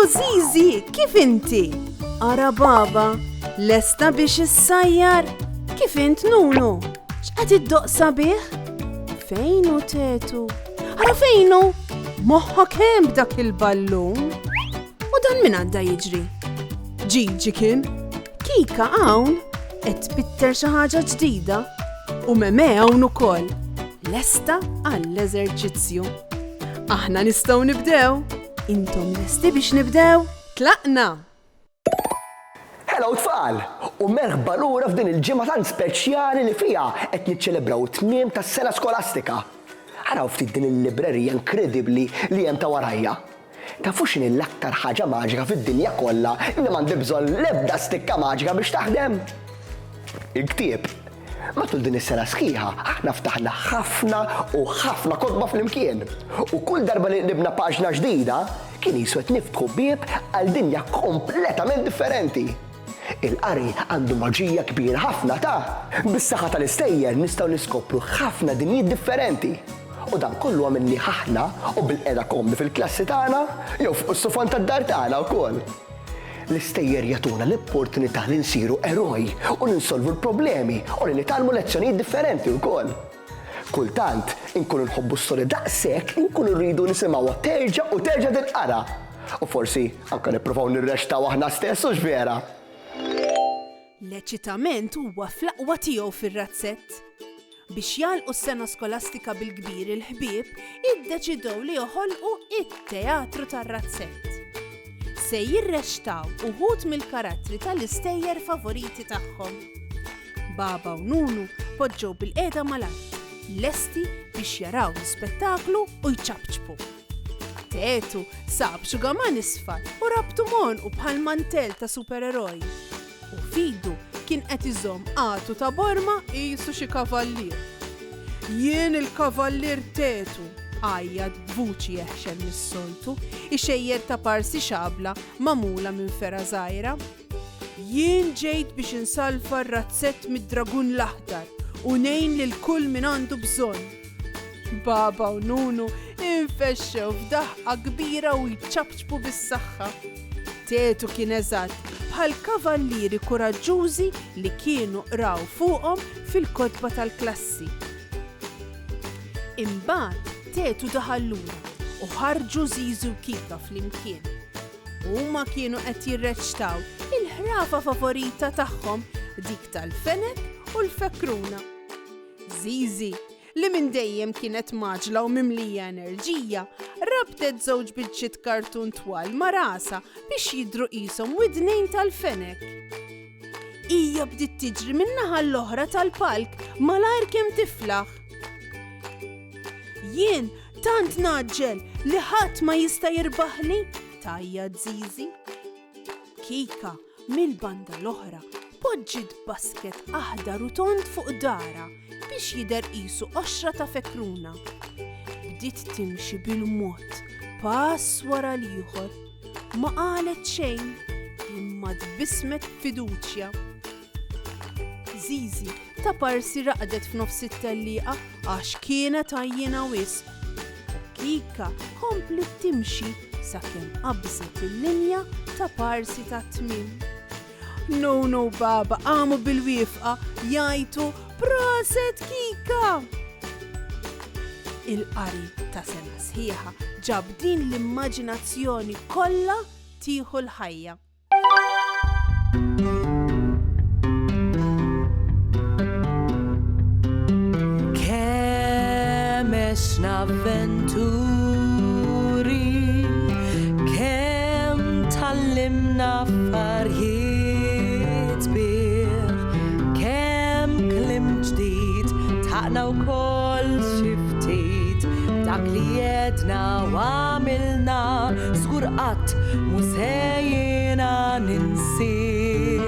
Zizi, kif inti? Ara baba, lesta biex issajjar? Kif int Nunu? X'qed iddoqsa bih? Fejnu tetu? Ara fejnu? Moħħok hemm b'dak il-ballun? U dan min għadda jiġri? Ġiġi kien? Kika hawn qed tbitter xi ħaġa ġdida u Meme hawn ukoll. Lesta għall-eżerċizzju. Aħna nistgħu nibdew. Intom lesti biex nibdew? Tlaqna! Hello tfal! U merħba lura f'din il-ġimgħa tan speċjali li fiha qed niċċelebraw it-tmiem tas-sena skolastika. Araw ftit din il-librerija inkredibbli li hemm ta' warajja. Tafu x'inhi l-aktar ħaġa maġika fid-dinja kollha li m'għandi bżonn l-ebda stikka maġika biex taħdem? Il-ktieb. Matul din is-sena sħiħa, aħna ftaħna ħafna kotba fl-imkien. U kull darba li qlibna paġna ġdida, kien jisu qed niftħu bieb għal dinja kompletament differenti. Il-qari għandu maġija kbira ħafna ta' bis-saħħa tal-istejjer nistgħu niskopru ħafna dinjiet differenti. U dan kollu għamilni aħna u bil-qiegħda komdi fil-klassi tagħna jew fuq is-sofan tad-dar tagħna wkoll. L-istejjer jagħtuna l-opportunità li nsiru eroj u ninsolvu l-problemi u li nitalmu lezzjonijiet differenti wkoll. Kultant, inkunu nħobbu s-storja daqshekk li nkunu rridu nisimgħuha terġa' tinqara. U forsi anke nippruvaw nirrextaw aħna stess hux vera. L-eċitament huwa fl-aqwa tiegħu fir-razzett. Biex jalqu s-sena skolastika bil-kbir il-ħbieb, iddeċidew li joħolqu it-teatru tar-razzett. Se jirrextaw uħud mill-karattri tal-istejjer favoriti tagħhom. Baba u Nunu poġġew bil-qiegħda mal-art, lesti biex jaraw l-spettaklu u jċabċbu. Tetu sab xugaman isfar u rabtu monqu bħal mantel ta' supereroj. U fidu kien qed iżomm qatu ta' borma qisu xi kavallier. Jien il-kavallier Tetu, għajjad b'vuċi jeħxen mis-soltu, ixejjer ta' parsi xabla magħmula minn fera żgħira. Jien ġejt biex insalva r-razzett mid-dragun l-aħdar u ngħin lil kull min għandu bżonn. Baba u Nunu infexxew f'daħqa kbira u jċabċbu bis-saħħa. Tetu kien eżatt bħal kavallieri kuraġġużi li kienu qraw fuqhom fil-kotba tal-klassi. Imbagħad Tetu daħal lura u ħarġu Zizi u Kika flimkien. Huma kienu qed jirreċtaw il-ħrafa favorita tagħhom, dik tal-fenek u l-fekruna. Zizi, li minn dejjem kienet maġla u mimlija enerġija, rabtet żewġ biċċiet kartun twal ma' rasa biex jidhru qishom widnejn tal-fenek. Hija bdiet tiġri min-naħa l-oħra tal-palk malajr kemm tiflaħ. Jien tant naġġel li ħadd ma jista' jirbaħli, tajjad Zizi. Kika mill-banda l-oħra poġġiet basket aħdar u tont fuq dara biex jidher qisu qoxra ta' fekruna. Bdiet timxi bil-mod pass wara l-ieħor, ma qalet xejn imma tbissmet fiduċja. Zizi ta' parsi raqdet f'nofs it-tellieqa għax kienet għajjina wisq. Kika komplet timxi sakemm qabżet il-linja ta' parsi ta' tmiem. Nunu baba qamu bil-wifqa jgħidu proset Kika! Il-qari ta' sena sħiħa ġab din l-immaġinazzjoni kollha tieħu l-ħajja. Avventuri kemm tallimna affarijiet sbieħ, kemm kliem ġdid taqna wkoll xi ftit dak li jedna u għamilna żgur qatt mhu se jiena ninsih.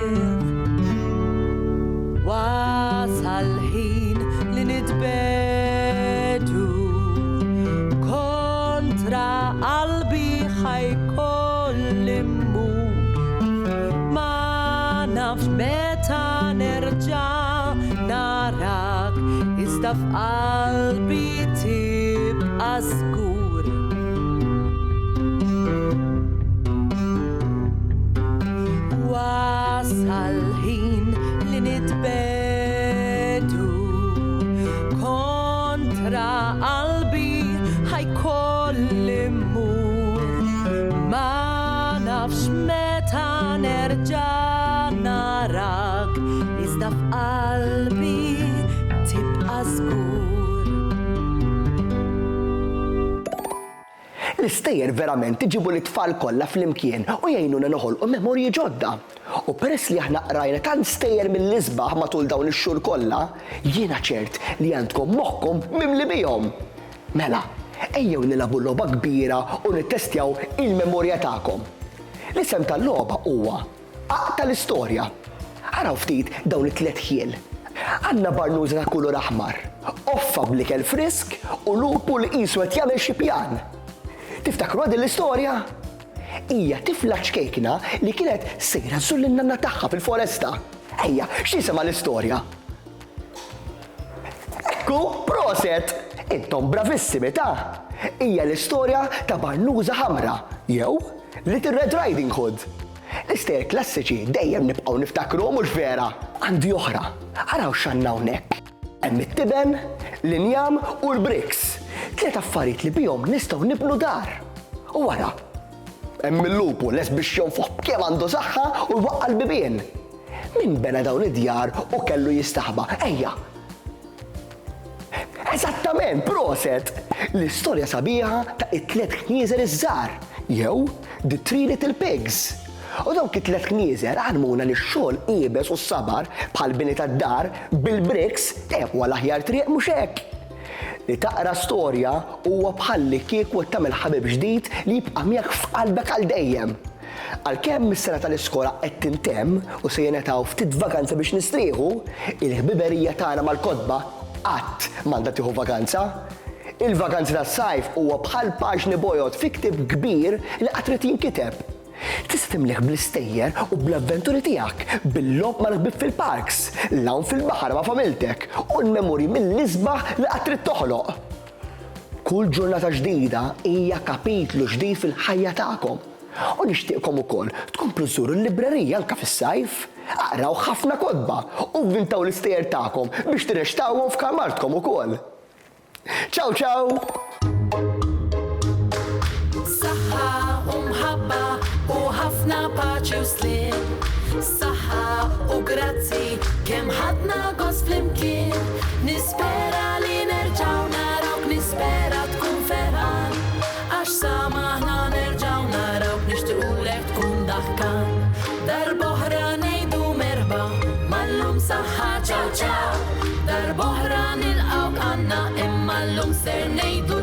Wasal ħin li nitbedu qalbi ħajkolli mmur, ma nafx meta nerġa' narak iżda f'qalbi tibqa' żgur. qalbi ħajkolli mmur ma nafx meta nerġa' narak iżda f'qalbi tibqa' żgur. L-istejjer verament iġibu l-tfal kollha flimkien u jgħinuna noħolqu memorji ġodda. U peress li aħna qrajna tant stejjer mill-isbaħ matul dawn ix-xhur kollha, jiena ċert li għandkom moħħkom mimli bihom. Mela, ejjew nilagħbu logħba kbira u nittestjaw il-memorja tagħkom. L-isem tal-logħba huwa Aq tal-istorja. Araw ftit dawn it-tliet ħiel. Għandna barnuża ta' kulur aħmar, offa bl-ikel frisk u lupu li qisu qed jagħmel xi pjan. Tiftakru din l-istorja? Hija tifla ċkejkna li kienet sejra żżur lin-nanna tagħha fil-foresta. Ejja, x'isema l-istorja? Ekku, proset! Intom bravissimi ta'! Hija l-istorja ta' Barnuża Ħamra, jew Little Red Riding Hood. L-istejjer klassiċi dejjem nibqgħu niftakruhom mhux vera. Għandi oħra, araw x'għandna hawnhekk. Hemm it-tiben, l-injam u l-briks. Tliet affarijiet li bihom nistgħu nibnu dar. U wara, hemm il-lupu les biex jonfoq kemm għandu saħħa u jwaqqa l-bibien. Min bena dawn id-djar u kellu jistaħba? Ejja! Eżattament, proset! L-istorja sabiħa ta' it-tliet knieżer iż-żgħar, jew The Three Little Pigs. U dawk it-tliet knieżer għalmuna li x-xogħol qiebes u s-sabar bħal bini tad-dar bil-briks huwa l-aħjar triq mhux hekk. Li taqra storja huwa bħal li kieku tagħmel ħabib ġdid li jibqa' miegħek f'qalbek għal dejjem. Għalkemm is-sena tal-iskola qed tintemm u se jingħataw ftit vakanza biex nistrieħu, il-ħbiberija tagħna mal-kotba qatt m'għandha tieħu vakanza. Il-vakanzi tas-sajf huwa bħal paġni bojgħod fi ktieb kbir li qatt trid jinkiteb. Tista' timleħ bl-istejjer u bl-avventuri tiegħek, bil-logħob mal-ħbieb fil-parks, l-hawn fil-baħar ma' familtek u l-memorji mill-isbaħ li qatt trid toħloq. Kull ġurnata ġdida hija kapitlu ġdid fil-ħajja tagħkom. U nixtieqkom ukoll tkomplu żuru l-librerija anke fis-sajf, aqraw ħafna kotba u vvintaw l-istejjer tagħkom biex tirrextawhom f'kamartkom ukoll. Ciao ciao! ħafna paċi u slim, saħħa u grazzi kemm ħadna gost flimkien. Nispera li nerġgħu narawk, nispera tkun ferħan, għax samaħna nerġgħu narawk nixtiequlek tkun daħkan. Darb'oħra ngħidu merba, mallum saħħa ċaw ċaw. Darb'oħra nilqgħuk għandna imma llum ser ngħidu